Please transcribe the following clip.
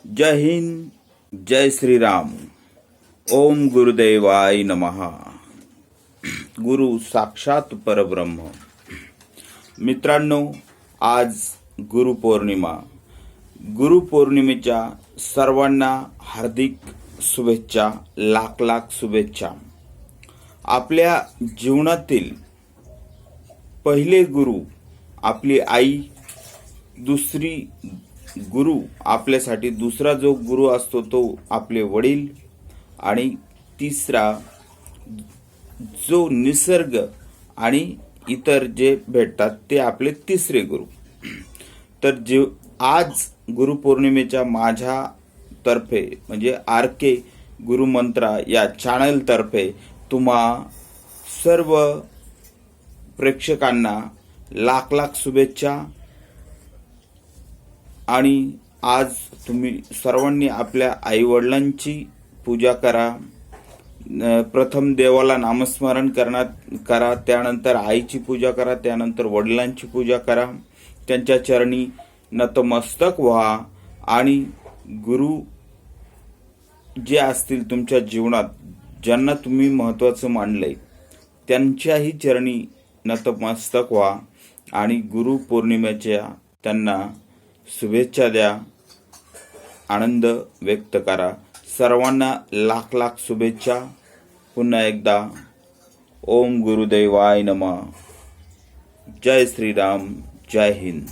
जय हिंद, जय श्रीराम. ओम गुरुदेवाय नमः. गुरु साक्षात परब्रह्म. मित्रांनो, आज गुरुपौर्णिमा. गुरुपौर्णिमेच्या सर्वांना हार्दिक शुभेच्छा, लाख लाख शुभेच्छा. आपल्या जीवनातील पहिले गुरु आपली आई, दुसरी गुरु आपल्यासाठी दुसरा जो गुरु असतो तो आपले वडील, आणि तिसरा जो निसर्ग आणि इतर जे भेटतात ते आपले तिसरे गुरु. तर आज गुरुपौर्णिमेच्या माझ्या तर्फे म्हणजे RK गुरुमंत्रा या चॅनल तर्फे तुम्हा सर्व प्रेक्षकांना लाख लाख शुभेच्छा. आणि आज तुम्ही सर्वांनी आपल्या आईवडिलांची पूजा करा. प्रथम देवाला नामस्मरण करा, त्यानंतर आईची पूजा करा, त्यानंतर वडिलांची पूजा करा. त्यांच्या चरणी नतमस्तक व्हा आणि गुरु जे असतील तुमच्या जीवनात, ज्यांना तुम्ही महत्त्वाचं मानलंय, त्यांच्याही चरणी नतमस्तक व्हा आणि गुरुपौर्णिमेच्या त्यांना शुभेच्छा द्या, आनंद व्यक्त करा. सर्वांना लाख लाख शुभेच्छा. पुन्हा एकदा ओम गुरुदेवाय नमः. जय श्रीराम, जय हिंद.